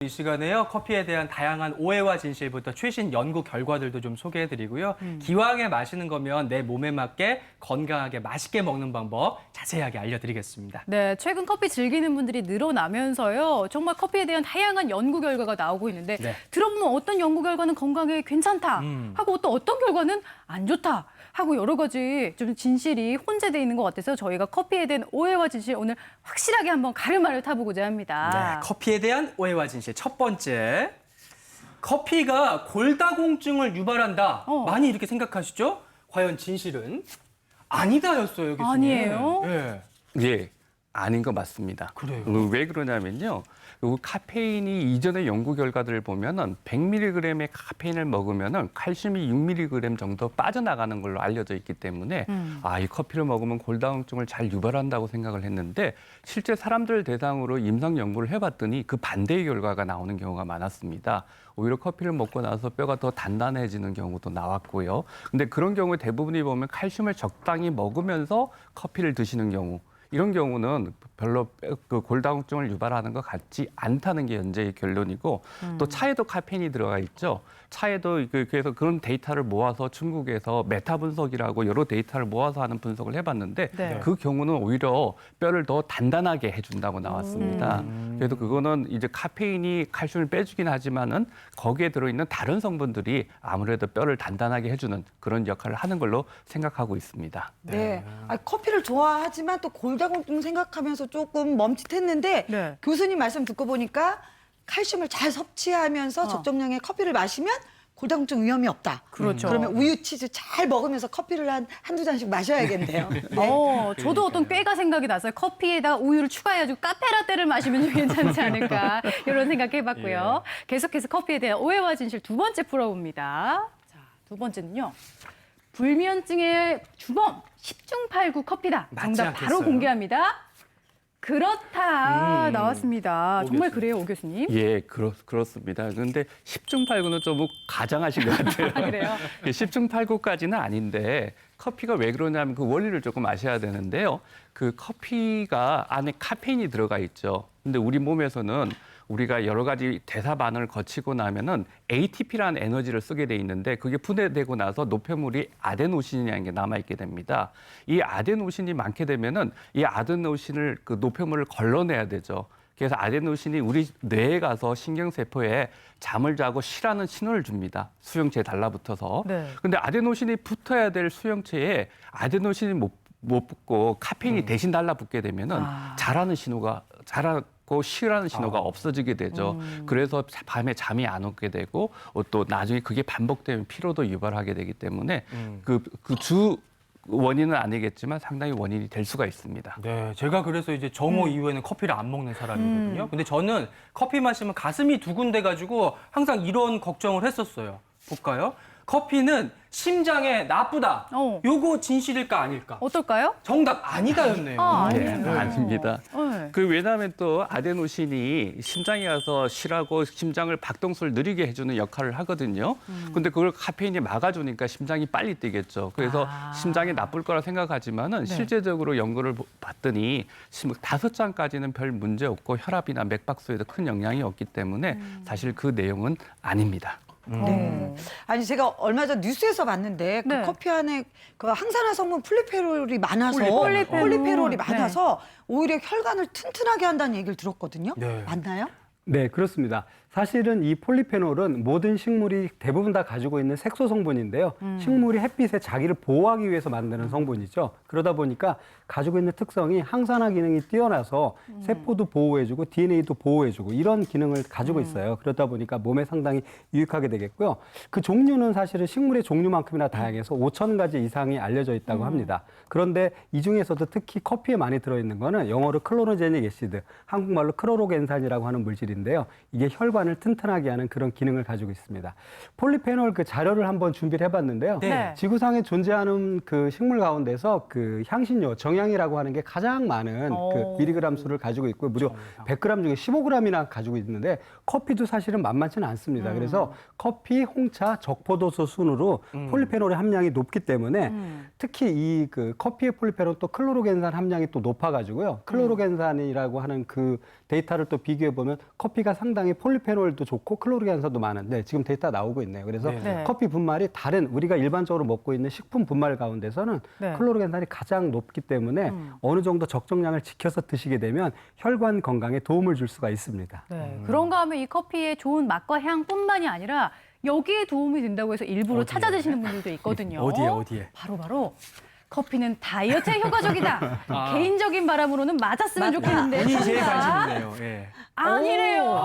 이 시간에요. 커피에 대한 다양한 오해와 진실부터 최신 연구 결과들도 좀 소개해드리고요. 기왕에 마시는 거면 내 몸에 맞게 건강하게 맛있게 먹는 방법 자세하게 알려드리겠습니다. 네, 최근 커피 즐기는 분들이 늘어나면서요. 정말 커피에 대한 다양한 연구 결과가 나오고 있는데 네. 들어보면 어떤 연구 결과는 건강에 괜찮다 하고 또 어떤 결과는 안 좋다 하고 여러 가지 좀 진실이 혼재되어 있는 것 같아서 저희가 커피에 대한 오해와 진실 오늘 확실하게 한번 가르마를 타보고자 합니다. 네, 커피에 대한 오해와 진실 첫 번째. 커피가 골다공증을 유발한다. 많이 이렇게 생각하시죠? 과연 진실은 아니다였어요, 교수님. 아니에요? 네. 예, 아닌 거 맞습니다. 그래요? 왜 그러냐면요. 요 카페인이 이전의 연구 결과들을 보면은 100mg의 카페인을 먹으면은 칼슘이 6mg 정도 빠져나가는 걸로 알려져 있기 때문에 이 커피를 먹으면 골다공증을 잘 유발한다고 생각을 했는데 실제 사람들 대상으로 임상 연구를 해봤더니 그 반대의 결과가 나오는 경우가 많았습니다. 오히려 커피를 먹고 나서 뼈가 더 단단해지는 경우도 나왔고요. 근데 그런 경우에 대부분이 보면 칼슘을 적당히 먹으면서 커피를 드시는 경우 이런 경우는 별로 그 골다공증을 유발하는 것 같지 않다는 게 현재의 결론이고 또 차에도 카페인이 들어가 있죠. 차에도 그래서 그런 데이터를 모아서 중국에서 메타 분석이라고 여러 데이터를 모아서 하는 분석을 해봤는데 네. 그 경우는 오히려 뼈를 더 단단하게 해준다고 나왔습니다. 그래서 그거는 이제 카페인이 칼슘을 빼주긴 하지만은 거기에 들어있는 다른 성분들이 아무래도 뼈를 단단하게 해주는 그런 역할을 하는 걸로 생각하고 있습니다. 네. 커피를 좋아하지만 또 골다공증 생각하면서 조금 멈칫했는데 네. 교수님 말씀 듣고 보니까 칼슘을 잘 섭취하면서 적정량의 커피를 마시면 골다공증 위험이 없다. 그렇죠. 그러면 우유, 치즈 잘 먹으면서 커피를 한두 잔씩 마셔야겠네요. 네. 저도 어떤 꾀가 생각이 났어요. 커피에다가 우유를 추가해가지고 카페라떼를 마시면 좀 괜찮지 않을까 이런 생각해봤고요. 계속해서 커피에 대한 오해와 진실 두 번째 풀어봅니다. 자, 두 번째는요. 불면증의 주범 10중8구 커피다. 맞지 정답 바로 않겠어요? 공개합니다. 그렇다 나왔습니다. 정말 교수님. 그래요, 오 교수님? 예, 그렇습니다. 그런데 10중 8구는 좀 가장하신 것 같아요. 그래요? 10중 8구까지는 아닌데 커피가 왜 그러냐면 그 원리를 조금 아셔야 되는데요. 그 커피가 안에 카페인이 들어가 있죠. 근데 우리 몸에서는 우리가 여러 가지 대사 반응을 거치고 나면은 ATP라는 에너지를 쓰게 돼 있는데 그게 분해되고 나서 노폐물이 아데노신이라는 게 남아있게 됩니다. 이 아데노신이 많게 되면은 이 아데노신을 그 노폐물을 걸러내야 되죠. 그래서 아데노신이 우리 뇌에 가서 신경세포에 잠을 자고 쉬라는 신호를 줍니다. 수용체에 달라붙어서. 네. 근데 아데노신이 붙어야 될 수용체에 아데노신이 못 붙고 카페인이 대신 달라붙게 되면은 자라는 신호가 자라고 쉬라는 신호가 없어지게 되죠. 그래서 밤에 잠이 안 오게 되고 또 나중에 그게 반복되면 피로도 유발하게 되기 때문에 그 주 원인은 아니겠지만 상당히 원인이 될 수가 있습니다. 네, 제가 그래서 이제 정오 이후에는 커피를 안 먹는 사람이거든요. 근데 저는 커피 마시면 가슴이 두근대가지고 항상 이런 걱정을 했었어요. 볼까요? 커피는 심장에 나쁘다. 요거 진실일까 아닐까? 어떨까요? 정답 아니다였네요. 네, 아니에요. 아닙니다. 네. 왜냐하면 또 아데노신이 심장에 가서 쉬라고 심장을 박동수를 느리게 해주는 역할을 하거든요. 근데 그걸 카페인이 막아주니까 심장이 빨리 뛰겠죠. 그래서 심장에 나쁠 거라 생각하지만은 실제적으로 연구를 봤더니 5잔까지는 별 문제 없고 혈압이나 맥박수에도 큰 영향이 없기 때문에 사실 그 내용은 아닙니다. 네. 아니 제가 얼마 전 뉴스에서 봤는데 그 네. 커피 안에 그 항산화 성분 플리페롤이 많아서 폴리페놀. 많아서 오히려 혈관을 튼튼하게 한다는 얘기를 들었거든요. 네. 맞나요? 네, 그렇습니다. 사실은 이 폴리페놀은 모든 식물이 대부분 다 가지고 있는 색소 성분인데요. 식물이 햇빛에 자기를 보호하기 위해서 만드는 성분이죠. 그러다 보니까 가지고 있는 특성이 항산화 기능이 뛰어나서 세포도 보호해주고 DNA도 보호해주고 이런 기능을 가지고 있어요. 그러다 보니까 몸에 상당히 유익하게 되겠고요. 그 종류는 사실은 식물의 종류만큼이나 다양해서 5,000가지 이상이 알려져 있다고 합니다. 그런데 이 중에서도 특히 커피에 많이 들어있는 거는 영어로 클로로제닉 애시드, 한국말로 크로로겐산이라고 하는 물질인데요. 이게 혈관을 튼튼하게 하는 그런 기능을 가지고 있습니다. 폴리페놀 그 자료를 한번 준비를 해봤는데요. 네. 지구상에 존재하는 그 식물 가운데서 그 향신료, 정향이라고 하는 게 가장 많은 그 미리그램 수를 가지고 있고 무려 100g 중에 15g이나 가지고 있는데 커피도 사실은 만만치는 않습니다. 그래서 커피, 홍차, 적포도수 순으로 폴리페놀의 함량이 높기 때문에 특히 이 그 커피의 폴리페놀 또 클로로겐산 함량이 또 높아가지고요. 클로로겐산이라고 하는 그 데이터를 또 비교해 보면 커피 커피가 상당히 폴리페놀도 좋고 클로르겐산도 많은데 지금 데이터 나오고 있네요. 그래서 네. 커피 분말이 다른 우리가 일반적으로 먹고 있는 식품 분말 가운데서는 네. 클로르겐산이 가장 높기 때문에 어느 정도 적정량을 지켜서 드시게 되면 혈관 건강에 도움을 줄 수가 있습니다. 네. 그런가 하면 이 커피의 좋은 맛과 향뿐만이 아니라 여기에 도움이 된다고 해서 일부러 어디에? 찾아 드시는 분들도 있거든요. 어디에? 바로 커피는 다이어트에 효과적이다. 개인적인 바람으로는 맞았으면 좋겠는데. 본인이 제일 정답. 관심 있네요. 예. 아니래요.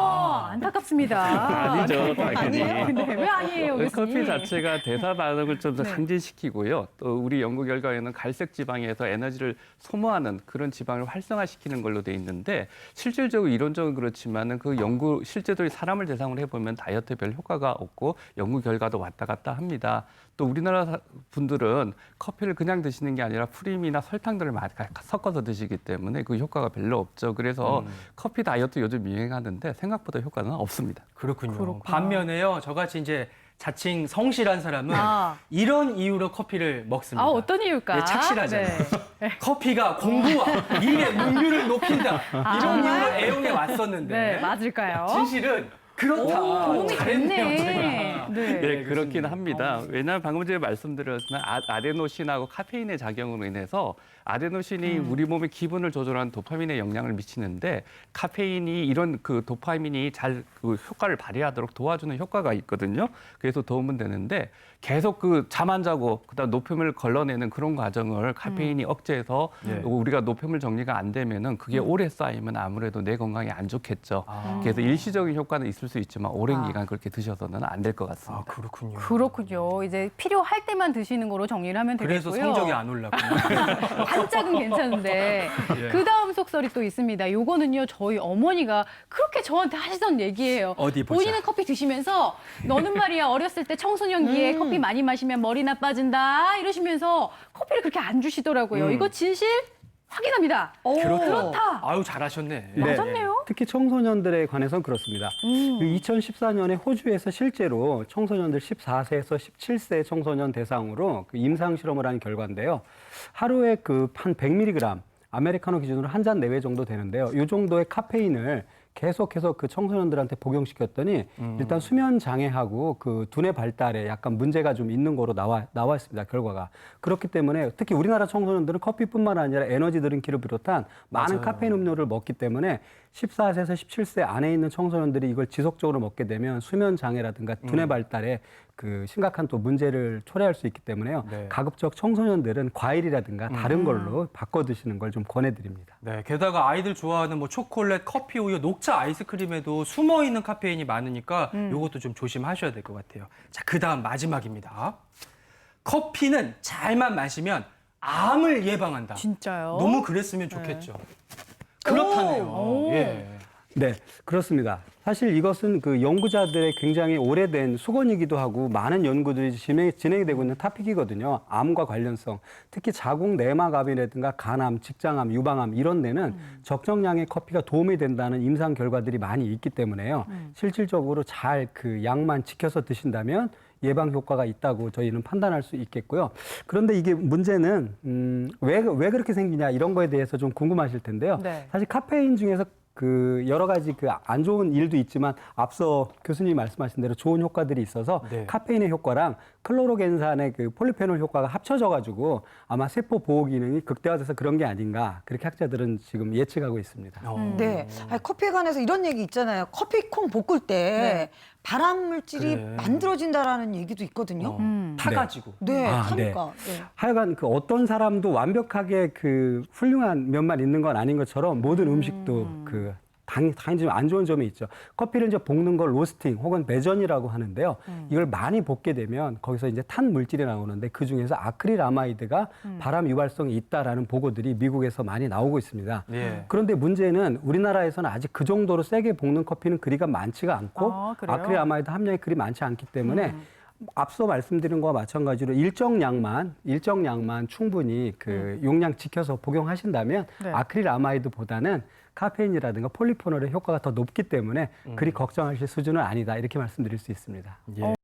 안타깝습니다. 아니죠, 당연히. 네, 왜 아니에요, 교수님? 커피 자체가 대사 반응을 좀 더 네. 상진시키고요. 또 우리 연구 결과에는 갈색 지방에서 에너지를 소모하는 그런 지방을 활성화시키는 걸로 돼 있는데 실질적으로 이론적으로 그렇지만은 그 연구 실제로 사람을 대상으로 해보면 다이어트에 별 효과가 없고 연구 결과도 왔다 갔다 합니다. 또 우리나라 분들은 커피를 그냥 드시는 게 아니라 프림이나 설탕들을 많이 섞어서 드시기 때문에 그 효과가 별로 없죠. 그래서 커피 다이어트 요즘 유행하는데 생각보다 효과는 없습니다. 그렇군요. 반면에요, 저같이 이제 자칭 성실한 사람은 아. 이런 이유로 커피를 먹습니다. 어떤 이유일까? 예, 착실하잖아요. 네. 커피가 공부와 일의 능률을 높인다. 이런 이유로 애용해 왔었는데 네, 맞을까요? 진실은 그렇다. 도움이 잘했네요, 됐네. 제가. 네. 네, 그렇긴 합니다. 왜냐하면 방금 전에 말씀드렸지만 아데노신하고 카페인의 작용으로 인해서 아데노신이 우리 몸의 기분을 조절하는 도파민에 영향을 미치는데 카페인이 이런 그 도파민이 잘 그 효과를 발휘하도록 도와주는 효과가 있거든요. 그래서 도움은 되는데 계속 그 잠 안 자고 그다음 노폐물을 걸러내는 그런 과정을 카페인이 억제해서 네. 우리가 노폐물 정리가 안 되면은 그게 오래 쌓이면 아무래도 내 건강에 안 좋겠죠. 그래서 일시적인 효과는 있을 수 있지만 오랜 기간 그렇게 드셔서는 안 될 것 같습니다. 아, 그렇군요. 그렇군요. 이제 필요할 때만 드시는 거로 정리를 하면 되겠고요. 그래서 성적이 안 올랐군요. 반짝은 괜찮은데 예. 그 다음 속설이 또 있습니다. 요거는요 저희 어머니가 그렇게 저한테 하시던 얘기예요. 어디 보자. 본인은 커피 드시면서 너는 말이야 어렸을 때 청소년기에 커피 많이 마시면 머리 나빠진다 이러시면서 커피를 그렇게 안 주시더라고요. 이거 진실 확인합니다. 그렇다. 아유, 잘하셨네. 맞았네요. 특히 청소년들에 관해서는 그렇습니다. 2014년에 호주에서 실제로 청소년들 14세에서 17세 청소년 대상으로 그 임상 실험을 한 결과인데요. 하루에 그 한 100mg 아메리카노 기준으로 한 잔 내외 정도 되는데요. 이 정도의 카페인을 계속해서 그 청소년들한테 복용시켰더니 일단 수면 장애하고 그 두뇌 발달에 약간 문제가 좀 있는 거로 나와 있습니다. 결과가. 그렇기 때문에 특히 우리나라 청소년들은 커피뿐만 아니라 에너지 드링크를 비롯한 많은 카페인 음료를 먹기 때문에 14세에서 17세 안에 있는 청소년들이 이걸 지속적으로 먹게 되면 수면 장애라든가 두뇌 발달에 그 심각한 또 문제를 초래할 수 있기 때문에요. 네. 가급적 청소년들은 과일이라든가 다른 걸로 바꿔 드시는 걸 좀 권해드립니다. 네, 게다가 아이들 좋아하는 뭐 초콜릿, 커피, 우유, 녹차, 아이스크림에도 숨어 있는 카페인이 많으니까 이것도 좀 조심하셔야 될 것 같아요. 자, 그다음 마지막입니다. 커피는 잘만 마시면 암을 예방한다. 진짜요? 너무 그랬으면 좋겠죠. 그렇다네요. 예. 네, 그렇습니다. 사실 이것은 그 연구자들의 굉장히 오래된 수건이기도 하고 많은 연구들이 진행이 되고 있는 토픽이거든요. 암과 관련성, 특히 자궁 내막암이라든가 간암, 직장암, 유방암 이런 데는 적정량의 커피가 도움이 된다는 임상 결과들이 많이 있기 때문에요. 실질적으로 잘 그 양만 지켜서 드신다면 예방 효과가 있다고 저희는 판단할 수 있겠고요. 그런데 이게 문제는 왜 그렇게 생기냐 이런 거에 대해서 좀 궁금하실 텐데요. 네. 사실 카페인 중에서 그 여러 가지 그 안 좋은 일도 있지만 앞서 교수님이 말씀하신 대로 좋은 효과들이 있어서 네. 카페인의 효과랑 클로로겐산의 그 폴리페놀 효과가 합쳐져 가지고 아마 세포 보호 기능이 극대화돼서 그런 게 아닌가 그렇게 학자들은 지금 예측하고 있습니다. 네. 아니, 커피에 관해서 이런 얘기 있잖아요. 커피콩 볶을 때 발암 물질이 그래. 만들어진다라는 얘기도 있거든요. 타가지고. 네, 아, 하니까. 네. 하여간 그 어떤 사람도 완벽하게 그 훌륭한 면만 있는 건 아닌 것처럼 모든 음식도 그 당연히 좀 안 좋은 점이 있죠. 커피를 이제 볶는 걸 로스팅 혹은 배전이라고 하는데요. 이걸 많이 볶게 되면 거기서 이제 탄 물질이 나오는데 그 중에서 아크릴아마이드가 발암 유발성이 있다라는 보고들이 미국에서 많이 나오고 있습니다. 예. 그런데 문제는 우리나라에서는 아직 그 정도로 세게 볶는 커피는 그리가 많지가 않고 아, 그래요? 아크릴아마이드 함량이 그리 많지 않기 때문에 앞서 말씀드린 거와 마찬가지로 일정 양만 충분히 그 용량 지켜서 복용하신다면 네. 아크릴아마이드보다는 카페인이라든가 폴리페놀의 효과가 더 높기 때문에 그리 걱정하실 수준은 아니다 이렇게 말씀드릴 수 있습니다. 예.